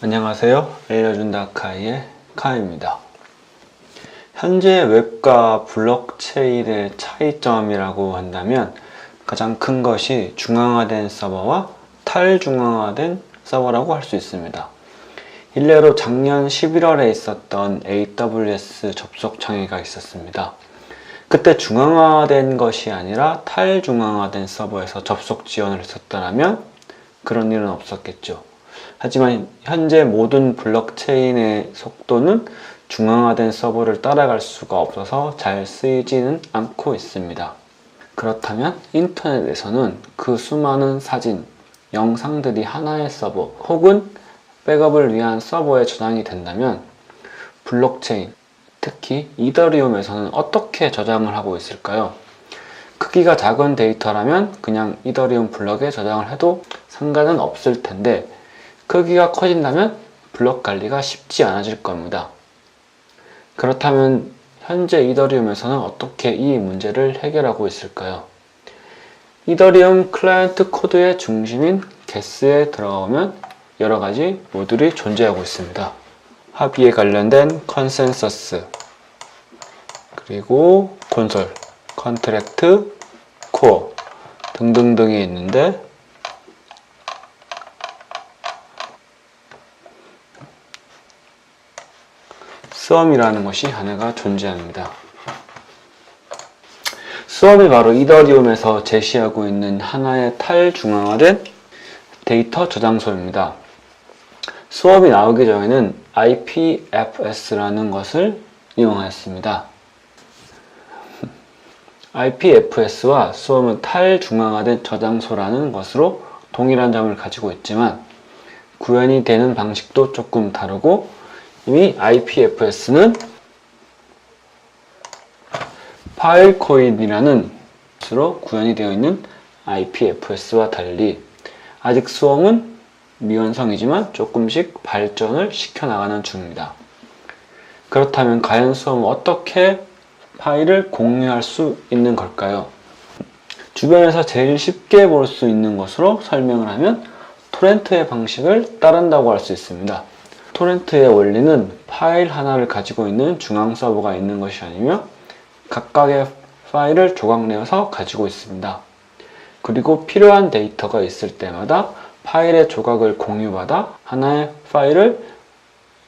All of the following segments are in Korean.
안녕하세요. 알려준다 아카이의 카입니다. 현재 웹과 블록체인의 차이점이라고 한다면 가장 큰 것이 중앙화된 서버와 탈중앙화된 서버라고 할 수 있습니다. 일례로 작년 11월에 있었던 AWS 접속 창의가 있었습니다. 그때 중앙화된 것이 아니라 탈중앙화된 서버에서 접속 지원을 했었더라면 그런 일은 없었겠죠. 하지만 현재 모든 블록체인의 속도는 중앙화된 서버를 따라갈 수가 없어서 잘 쓰이지는 않고 있습니다. 그렇다면 인터넷에서는 그 수많은 사진, 영상들이 하나의 서버 혹은 백업을 위한 서버에 저장이 된다면 블록체인, 특히 이더리움에서는 어떻게 저장을 하고 있을까요? 크기가 작은 데이터라면 그냥 이더리움 블럭에 저장을 해도 상관은 없을 텐데 크기가 커진다면 블록 관리가 쉽지 않아질 겁니다. 그렇다면 현재 이더리움에서는 어떻게 이 문제를 해결하고 있을까요? 이더리움 클라이언트 코드의 중심인 게스에 들어가면 여러가지 모듈이 존재하고 있습니다. 합의에 관련된 컨센서스, 그리고 콘솔, 컨트랙트, 코어 등등등이 있는데 스웜이라는 것이 하나가 존재합니다. 스웜이 바로 이더리움에서 제시하고 있는 하나의 탈중앙화된 데이터 저장소입니다. 스웜이 나오기 전에는 IPFS라는 것을 이용하였습니다. IPFS와 스웜은 탈중앙화된 저장소라는 것으로 동일한 점을 가지고 있지만 구현이 되는 방식도 조금 다르고 이미 IPFS는 파일코인이라는 것으로 구현이 되어 있는 IPFS와 달리 아직 스웜은 미완성이지만 조금씩 발전을 시켜나가는 중입니다. 그렇다면 과연 스웜은 어떻게 파일을 공유할 수 있는 걸까요? 주변에서 제일 쉽게 볼 수 있는 것으로 설명을 하면 토렌트의 방식을 따른다고 할 수 있습니다. 토렌트의 원리는 파일 하나를 가지고 있는 중앙 서버가 있는 것이 아니며 각각의 파일을 조각내어서 가지고 있습니다. 그리고 필요한 데이터가 있을 때마다 파일의 조각을 공유받아 하나의 파일을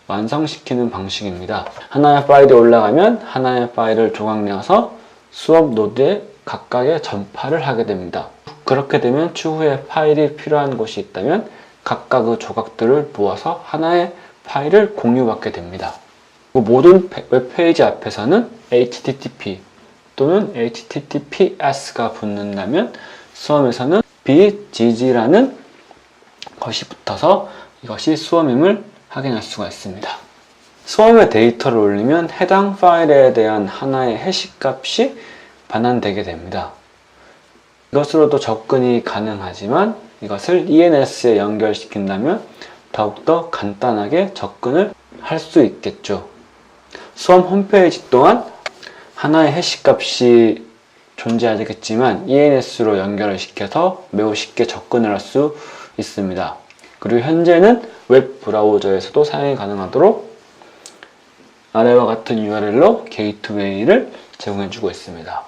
완성시키는 방식입니다. 하나의 파일이 올라가면 하나의 파일을 조각내어서 스웜 노드에 각각의 전파를 하게 됩니다. 그렇게 되면 추후에 파일이 필요한 곳이 있다면 각각의 조각들을 모아서 하나의 파일을 공유받게 됩니다. 모든 웹페이지 앞에서는 HTTP 또는 HTTPS가 붙는다면 스웜에서는 BGG라는 것이 붙어서 이것이 스웜임을 확인할 수가 있습니다. 스웜에 데이터를 올리면 해당 파일에 대한 하나의 해시 값이 반환되게 됩니다. 이것으로도 접근이 가능하지만 이것을 ENS에 연결시킨다면 더욱더 간단하게 접근을 할 수 있겠죠. 스웜 홈페이지 또한 하나의 해시 값이 존재하겠지만 ENS로 연결을 시켜서 매우 쉽게 접근을 할 수 있습니다. 그리고 현재는 웹 브라우저에서도 사용이 가능하도록 아래와 같은 URL로 게이트웨이를 제공해주고 있습니다.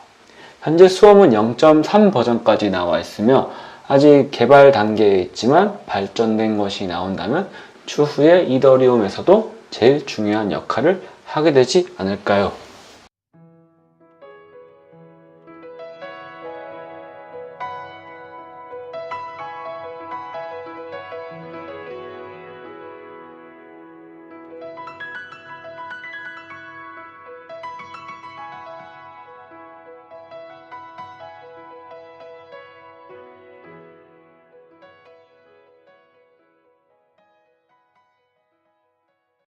현재 스웜은 0.3 버전까지 나와 있으며 아직 개발 단계에 있지만 발전된 것이 나온다면 추후에 이더리움에서도 제일 중요한 역할을 하게 되지 않을까요?